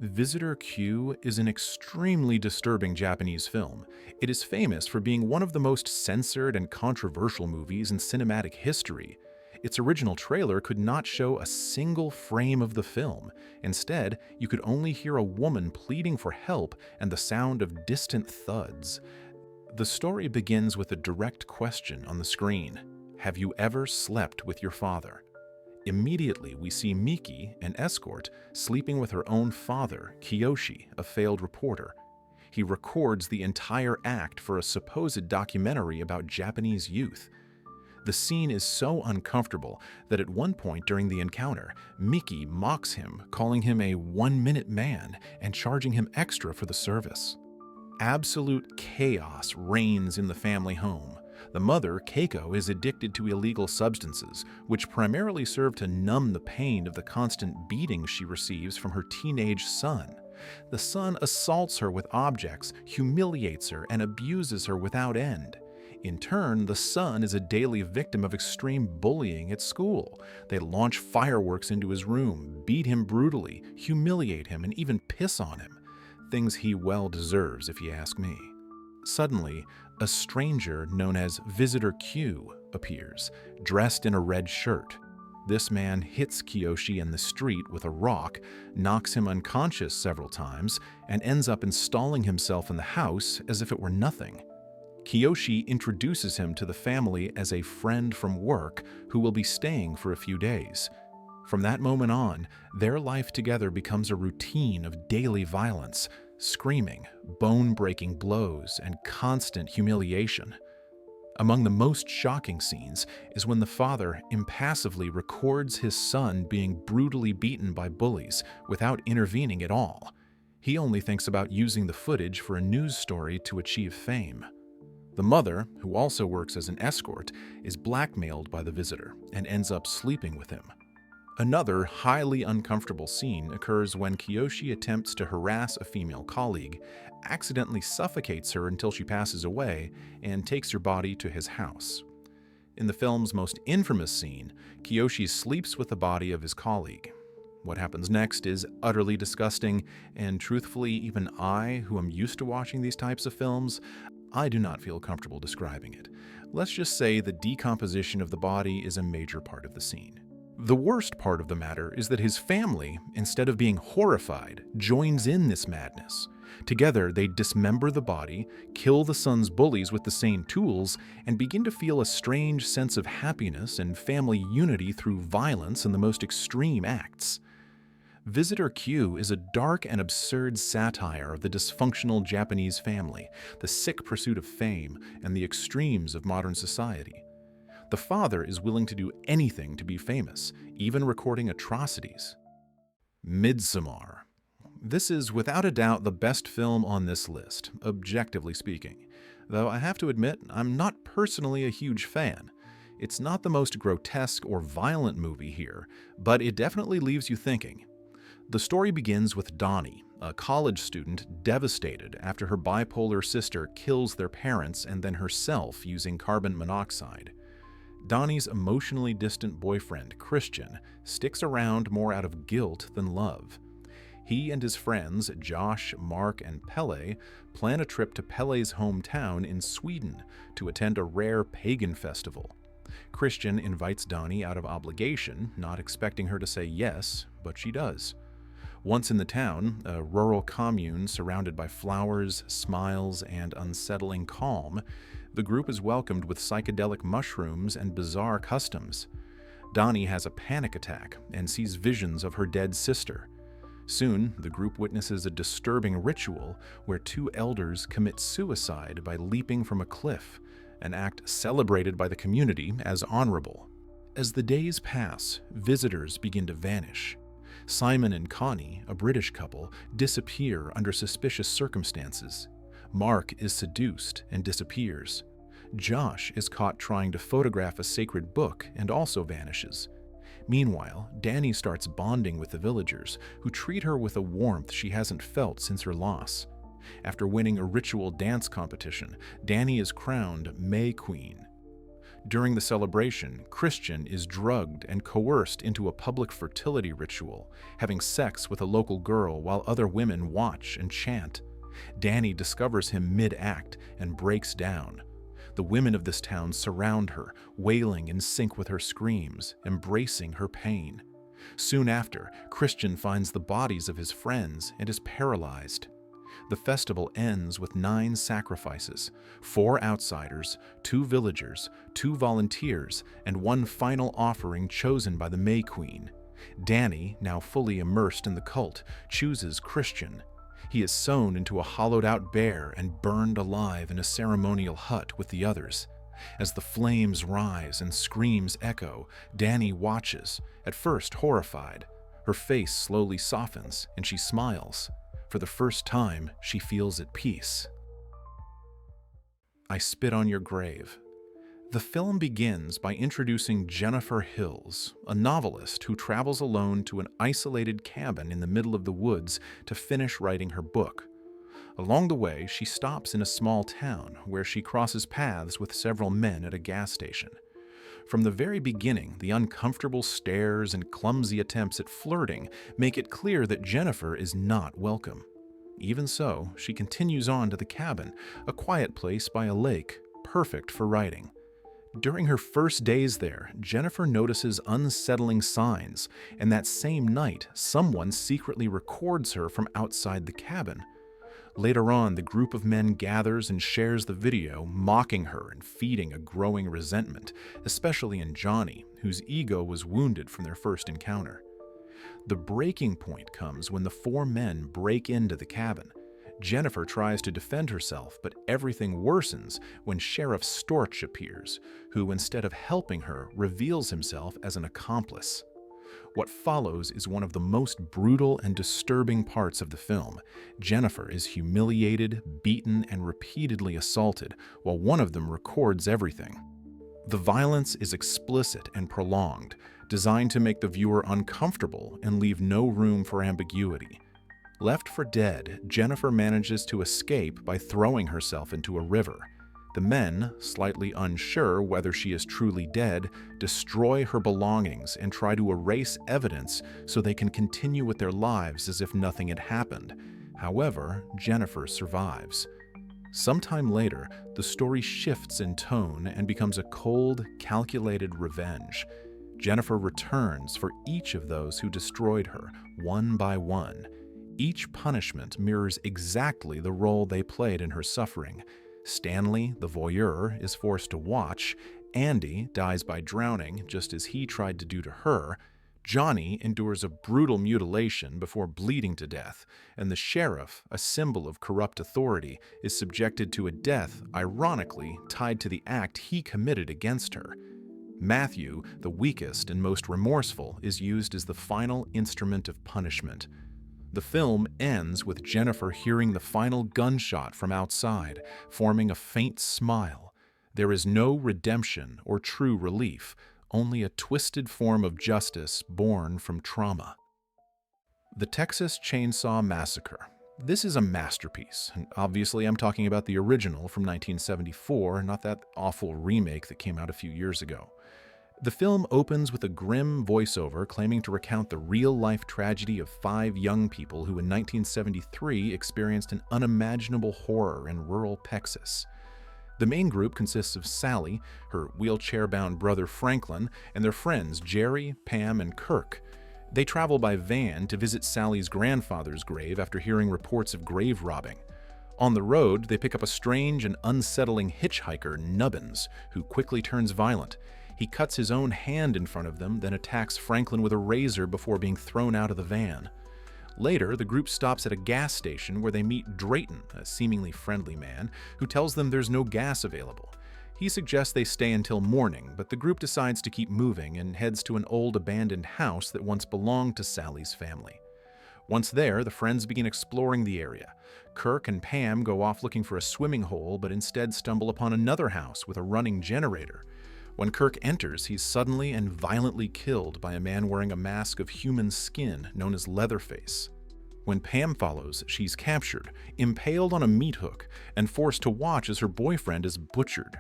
Visitor Q is an extremely disturbing Japanese film. It is famous for being one of the most censored and controversial movies in cinematic history. Its original trailer could not show a single frame of the film. Instead, you could only hear a woman pleading for help and the sound of distant thuds. The story begins with a direct question on the screen. Have you ever slept with your father? Immediately, we see Miki, an escort, sleeping with her own father, Kiyoshi, a failed reporter. He records the entire act for a supposed documentary about Japanese youth. The scene is so uncomfortable that at one point during the encounter, Miki mocks him, calling him a one-minute man and charging him extra for the service. Absolute chaos reigns in the family home. The mother, Keiko, is addicted to illegal substances, which primarily serve to numb the pain of the constant beatings she receives from her teenage son. The son assaults her with objects, humiliates her, and abuses her without end. In turn, the son is a daily victim of extreme bullying at school. They launch fireworks into his room, beat him brutally, humiliate him, and even piss on him. Things he well deserves, if you ask me. Suddenly, a stranger known as Visitor Q appears, dressed in a red shirt. This man hits Kiyoshi in the street with a rock, knocks him unconscious several times, and ends up installing himself in the house as if it were nothing. Kiyoshi introduces him to the family as a friend from work who will be staying for a few days. From that moment on, their life together becomes a routine of daily violence, screaming, bone-breaking blows, and constant humiliation. Among the most shocking scenes is when the father impassively records his son being brutally beaten by bullies without intervening at all. He only thinks about using the footage for a news story to achieve fame. The mother, who also works as an escort, is blackmailed by the visitor and ends up sleeping with him. Another highly uncomfortable scene occurs when Kiyoshi attempts to harass a female colleague, accidentally suffocates her until she passes away, and takes her body to his house. In the film's most infamous scene, Kiyoshi sleeps with the body of his colleague. What happens next is utterly disgusting, and truthfully, even I, who am used to watching these types of films, I do not feel comfortable describing it. Let's just say the decomposition of the body is a major part of the scene. The worst part of the matter is that his family, instead of being horrified, joins in this madness. Together, they dismember the body, kill the son's bullies with the same tools, and begin to feel a strange sense of happiness and family unity through violence and the most extreme acts. Visitor Q is a dark and absurd satire of the dysfunctional Japanese family, the sick pursuit of fame, and the extremes of modern society. The father is willing to do anything to be famous, even recording atrocities. Midsommar. This is without a doubt the best film on this list, objectively speaking. Though I have to admit, I'm not personally a huge fan. It's not the most grotesque or violent movie here, but it definitely leaves you thinking. The story begins with Donnie, a college student devastated after her bipolar sister kills their parents and then herself using carbon monoxide. Donnie's emotionally distant boyfriend, Christian, sticks around more out of guilt than love. He and his friends, Josh, Mark, and Pele, plan a trip to Pele's hometown in Sweden to attend a rare pagan festival. Christian invites Donnie out of obligation, not expecting her to say yes, but she does. Once in the town, a rural commune surrounded by flowers, smiles, and unsettling calm, the group is welcomed with psychedelic mushrooms and bizarre customs. Donnie has a panic attack and sees visions of her dead sister. Soon, the group witnesses a disturbing ritual where two elders commit suicide by leaping from a cliff, an act celebrated by the community as honorable. As the days pass, visitors begin to vanish. Simon and Connie, a British couple, disappear under suspicious circumstances. Mark is seduced and disappears. Josh is caught trying to photograph a sacred book and also vanishes. Meanwhile, Danny starts bonding with the villagers, who treat her with a warmth she hasn't felt since her loss. After winning a ritual dance competition, Danny is crowned May Queen. During the celebration, Christian is drugged and coerced into a public fertility ritual, having sex with a local girl while other women watch and chant. Danny discovers him mid-act and breaks down. The women of this town surround her, wailing in sync with her screams, embracing her pain. Soon after, Christian finds the bodies of his friends and is paralyzed. The festival ends with 9 sacrifices, 4 outsiders, 2 villagers, 2 volunteers, and 1 final offering chosen by the May Queen. Danny, now fully immersed in the cult, chooses Christian. He is sewn into a hollowed-out bear and burned alive in a ceremonial hut with the others. As the flames rise and screams echo, Danny watches, at first horrified. Her face slowly softens, and she smiles. For the first time, she feels at peace. I Spit on Your Grave. The film begins by introducing Jennifer Hills, a novelist who travels alone to an isolated cabin in the middle of the woods to finish writing her book. Along the way, she stops in a small town where she crosses paths with several men at a gas station. From the very beginning, the uncomfortable stares and clumsy attempts at flirting make it clear that Jennifer is not welcome. Even so, she continues on to the cabin, a quiet place by a lake, perfect for writing. During her first days there, Jennifer notices unsettling signs, and that same night, someone secretly records her from outside the cabin. Later on, the group of men gathers and shares the video, mocking her and feeding a growing resentment, especially in Johnny, whose ego was wounded from their first encounter. The breaking point comes when the 4 men break into the cabin. Jennifer tries to defend herself, but everything worsens when Sheriff Storch appears, who, instead of helping her, reveals himself as an accomplice. What follows is one of the most brutal and disturbing parts of the film. Jennifer is humiliated, beaten, and repeatedly assaulted, while one of them records everything. The violence is explicit and prolonged, designed to make the viewer uncomfortable and leave no room for ambiguity. Left for dead, Jennifer manages to escape by throwing herself into a river. The men, slightly unsure whether she is truly dead, destroy her belongings and try to erase evidence so they can continue with their lives as if nothing had happened. However, Jennifer survives. Sometime later, the story shifts in tone and becomes a cold, calculated revenge. Jennifer returns for each of those who destroyed her, one by one. Each punishment mirrors exactly the role they played in her suffering. Stanley, the voyeur, is forced to watch. Andy dies by drowning, just as he tried to do to her. Johnny endures a brutal mutilation before bleeding to death. And the sheriff, a symbol of corrupt authority, is subjected to a death, ironically, tied to the act he committed against her. Matthew, the weakest and most remorseful, is used as the final instrument of punishment. The film ends with Jennifer hearing the final gunshot from outside, forming a faint smile. There is no redemption or true relief, only a twisted form of justice born from trauma. The Texas Chainsaw Massacre. This is a masterpiece, and obviously I'm talking about the original from 1974, not that awful remake that came out a few years ago. The film opens with a grim voiceover claiming to recount the real-life tragedy of 5 young people who in 1973 experienced an unimaginable horror in rural Texas. The main group consists of Sally, her wheelchair-bound brother Franklin, and their friends Jerry, Pam, and Kirk. They travel by van to visit Sally's grandfather's grave after hearing reports of grave robbing. On the road, they pick up a strange and unsettling hitchhiker, Nubbins, who quickly turns violent. He cuts his own hand in front of them, then attacks Franklin with a razor before being thrown out of the van. Later, the group stops at a gas station where they meet Drayton, a seemingly friendly man, who tells them there's no gas available. He suggests they stay until morning, but the group decides to keep moving and heads to an old abandoned house that once belonged to Sally's family. Once there, the friends begin exploring the area. Kirk and Pam go off looking for a swimming hole, but instead stumble upon another house with a running generator. When Kirk enters, he's suddenly and violently killed by a man wearing a mask of human skin known as Leatherface. When Pam follows, she's captured, impaled on a meat hook, and forced to watch as her boyfriend is butchered.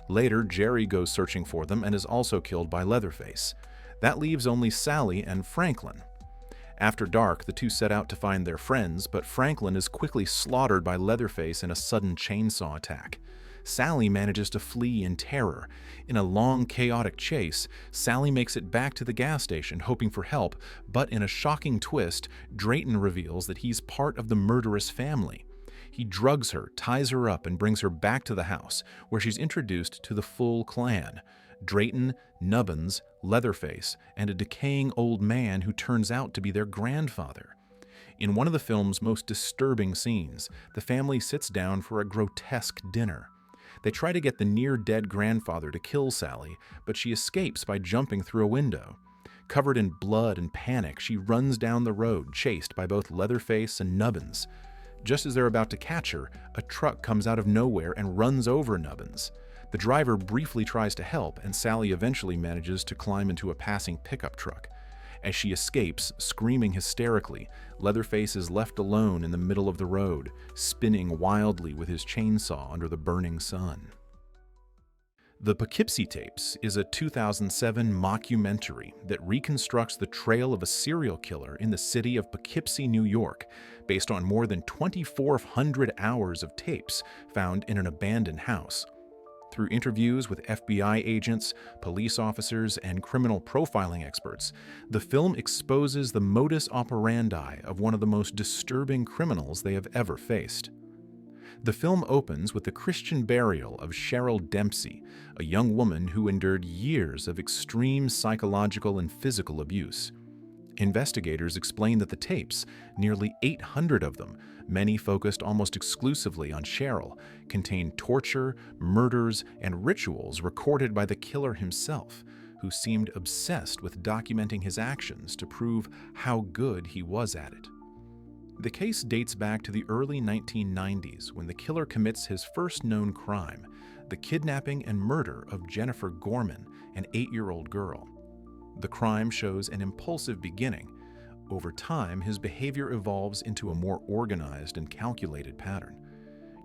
Later, Jerry goes searching for them and is also killed by Leatherface. That leaves only Sally and Franklin. After dark, the two set out to find their friends, but Franklin is quickly slaughtered by Leatherface in a sudden chainsaw attack. Sally manages to flee in terror. In a long, chaotic chase, Sally makes it back to the gas station, hoping for help, but in a shocking twist, Drayton reveals that he's part of the murderous family. He drugs her, ties her up, and brings her back to the house, where she's introduced to the full clan: Drayton, Nubbins, Leatherface, and a decaying old man who turns out to be their grandfather. In one of the film's most disturbing scenes, the family sits down for a grotesque dinner. They try to get the near-dead grandfather to kill Sally, but she escapes by jumping through a window. Covered in blood and panic, she runs down the road, chased by both Leatherface and Nubbins. Just as they're about to catch her, a truck comes out of nowhere and runs over Nubbins. The driver briefly tries to help, and Sally eventually manages to climb into a passing pickup truck. As she escapes, screaming hysterically, Leatherface is left alone in the middle of the road, spinning wildly with his chainsaw under the burning sun. The Poughkeepsie Tapes is a 2007 mockumentary that reconstructs the trail of a serial killer in the city of Poughkeepsie, New York, based on more than 2,400 hours of tapes found in an abandoned house. Through interviews with FBI agents, police officers, and criminal profiling experts, the film exposes the modus operandi of one of the most disturbing criminals they have ever faced. The film opens with the Christian burial of Cheryl Dempsey, a young woman who endured years of extreme psychological and physical abuse. Investigators explain that the tapes, nearly 800 of them, many focused almost exclusively on Cheryl, contain torture, murders, and rituals recorded by the killer himself, who seemed obsessed with documenting his actions to prove how good he was at it. The case dates back to the early 1990s when the killer commits his first known crime, the kidnapping and murder of Jennifer Gorman, an 8-year-old girl. The crime shows an impulsive beginning. Over time, his behavior evolves into a more organized and calculated pattern.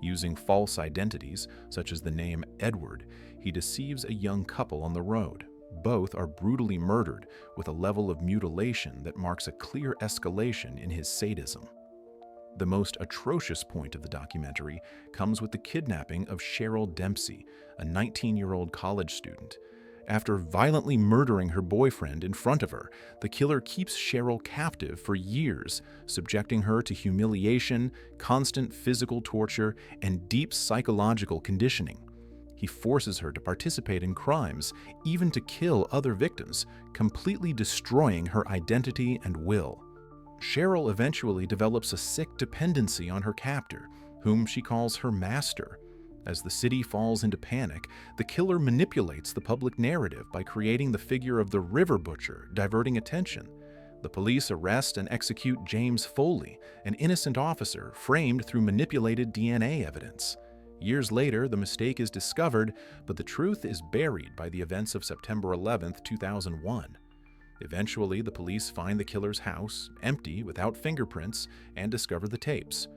Using false identities, such as the name Edward, he deceives a young couple on the road. Both are brutally murdered with a level of mutilation that marks a clear escalation in his sadism. The most atrocious point of the documentary comes with the kidnapping of Cheryl Dempsey, a 19-year-old college student. After violently murdering her boyfriend in front of her, the killer keeps Cheryl captive for years, subjecting her to humiliation, constant physical torture, and deep psychological conditioning. He forces her to participate in crimes, even to kill other victims, completely destroying her identity and will. Cheryl eventually develops a sick dependency on her captor, whom she calls her master. As the city falls into panic, the killer manipulates the public narrative by creating the figure of the river butcher, diverting attention. The police arrest and execute James Foley, an innocent officer framed through manipulated DNA evidence. Years later, the mistake is discovered, but the truth is buried by the events of September 11, 2001. Eventually, the police find the killer's house, empty, without fingerprints, and discover the tapes.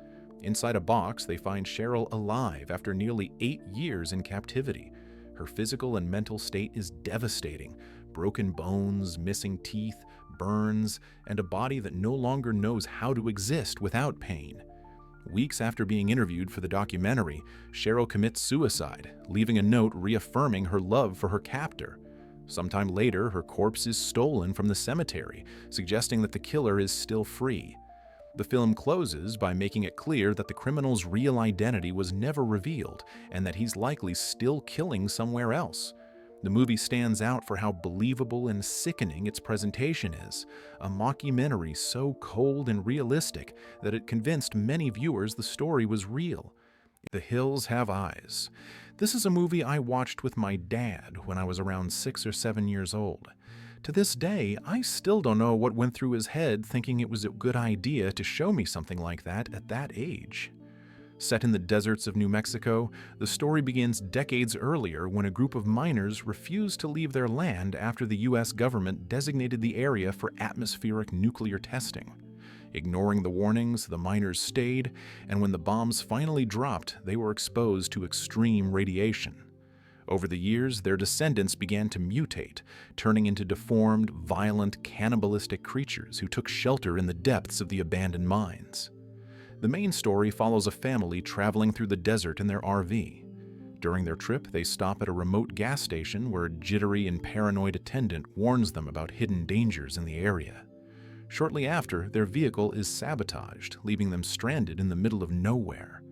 Inside a box, they find Cheryl alive after nearly 8 years in captivity. Her physical and mental state is devastating. Broken bones, missing teeth, burns, and a body that no longer knows how to exist without pain. Weeks after being interviewed for the documentary, Cheryl commits suicide, leaving a note reaffirming her love for her captor. Sometime later, her corpse is stolen from the cemetery, suggesting that the killer is still free. The film closes by making it clear that the criminal's real identity was never revealed and that he's likely still killing somewhere else. The movie stands out for how believable and sickening its presentation is, a mockumentary so cold and realistic that it convinced many viewers the story was real. The Hills Have Eyes. This is a movie I watched with my dad when I was around 6 or 7 years old. To this day, I still don't know what went through his head thinking it was a good idea to show me something like that at that age. Set in the deserts of New Mexico, the story begins decades earlier when a group of miners refused to leave their land after the U.S. government designated the area for atmospheric nuclear testing. Ignoring the warnings, the miners stayed, and when the bombs finally dropped, they were exposed to extreme radiation. Over the years, their descendants began to mutate, turning into deformed, violent, cannibalistic creatures who took shelter in the depths of the abandoned mines. The main story follows a family traveling through the desert in their RV. During their trip, they stop at a remote gas station where a jittery and paranoid attendant warns them about hidden dangers in the area. Shortly after, their vehicle is sabotaged, leaving them stranded in the middle of nowhere.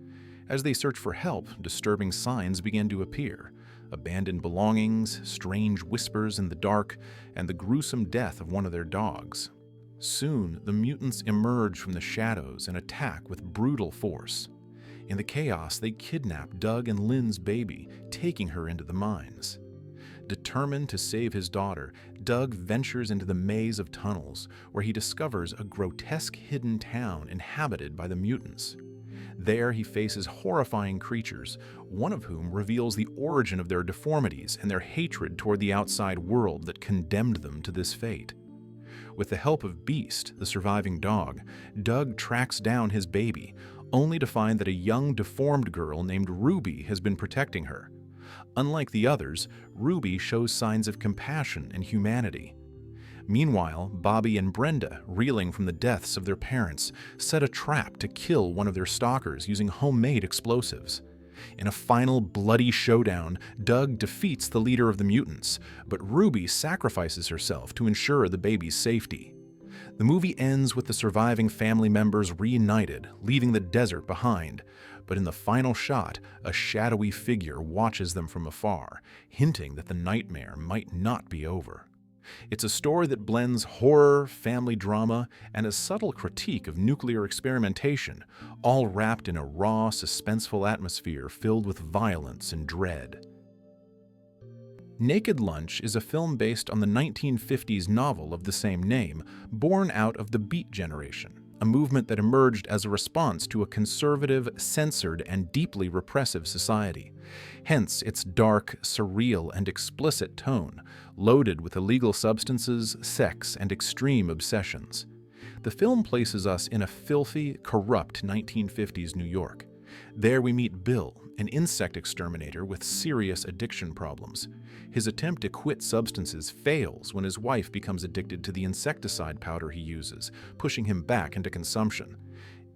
As they search for help, disturbing signs begin to appear: abandoned belongings, strange whispers in the dark, and the gruesome death of one of their dogs. Soon, the mutants emerge from the shadows and attack with brutal force. In the chaos, they kidnap Doug and Lynn's baby, taking her into the mines. Determined to save his daughter, Doug ventures into the maze of tunnels, where he discovers a grotesque hidden town inhabited by the mutants. There he faces horrifying creatures, one of whom reveals the origin of their deformities and their hatred toward the outside world that condemned them to this fate. With the help of Beast, the surviving dog, Doug tracks down his baby, only to find that a young deformed girl named Ruby has been protecting her. Unlike the others, Ruby shows signs of compassion and humanity. Meanwhile, Bobby and Brenda, reeling from the deaths of their parents, set a trap to kill one of their stalkers using homemade explosives. In a final bloody showdown, Doug defeats the leader of the mutants, but Ruby sacrifices herself to ensure the baby's safety. The movie ends with the surviving family members reunited, leaving the desert behind. But in the final shot, a shadowy figure watches them from afar, hinting that the nightmare might not be over. It's a story that blends horror, family drama, and a subtle critique of nuclear experimentation, all wrapped in a raw, suspenseful atmosphere filled with violence and dread. Naked Lunch is a film based on the 1950s novel of the same name, born out of the Beat Generation, a movement that emerged as a response to a conservative, censored, and deeply repressive society. Hence its dark, surreal, and explicit tone, loaded with illegal substances, sex, and extreme obsessions. The film places us in a filthy, corrupt 1950s New York. There we meet Bill, an insect exterminator with serious addiction problems. His attempt to quit substances fails when his wife becomes addicted to the insecticide powder he uses, pushing him back into consumption.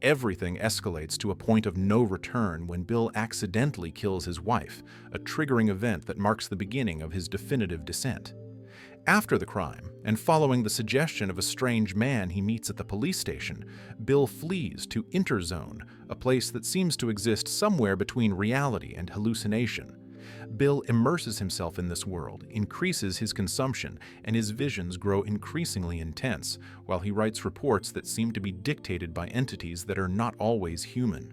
Everything escalates to a point of no return when Bill accidentally kills his wife, a triggering event that marks the beginning of his definitive descent. After the crime, and following the suggestion of a strange man he meets at the police station, Bill flees to Interzone, a place that seems to exist somewhere between reality and hallucination. Bill immerses himself in this world, increases his consumption, and his visions grow increasingly intense, while he writes reports that seem to be dictated by entities that are not always human.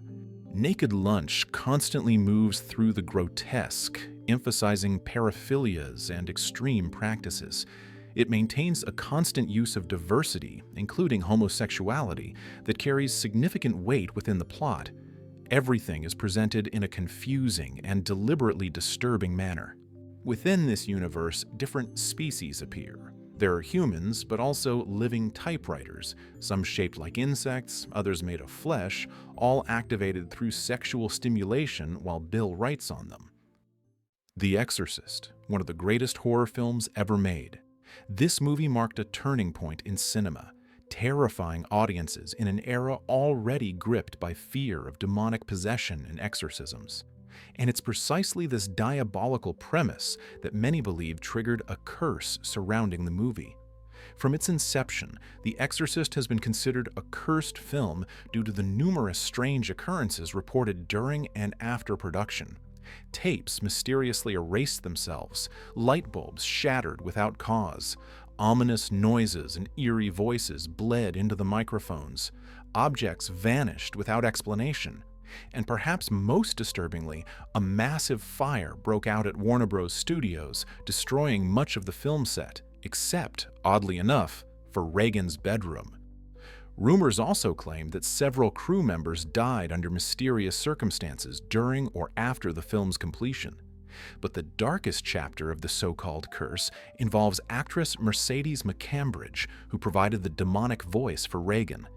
Naked Lunch constantly moves through the grotesque, emphasizing paraphilias and extreme practices. It maintains a constant use of diversity, including homosexuality, that carries significant weight within the plot. Everything is presented in a confusing and deliberately disturbing manner. Within this universe, different species appear. There are humans, but also living typewriters, some shaped like insects, others made of flesh, all activated through sexual stimulation while Bill writes on them. The Exorcist, one of the greatest horror films ever made. This movie marked a turning point in cinema, terrifying audiences in an era already gripped by fear of demonic possession and exorcisms. And it's precisely this diabolical premise that many believe triggered a curse surrounding the movie. From its inception, The Exorcist has been considered a cursed film due to the numerous strange occurrences reported during and after production. Tapes mysteriously erased themselves, light bulbs shattered without cause, ominous noises and eerie voices bled into the microphones, objects vanished without explanation, and perhaps most disturbingly, a massive fire broke out at Warner Bros. Studios, destroying much of the film set, except, oddly enough, for Reagan's bedroom. Rumors also claim that several crew members died under mysterious circumstances during or after the film's completion. But the darkest chapter of the so-called curse involves actress Mercedes McCambridge, who provided the demonic voice for Reagan.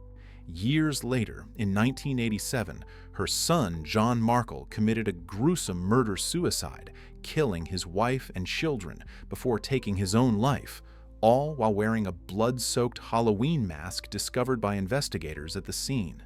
Years later, in 1987, her son, John Markle, committed a gruesome murder-suicide, killing his wife and children before taking his own life, all while wearing a blood-soaked Halloween mask discovered by investigators at the scene.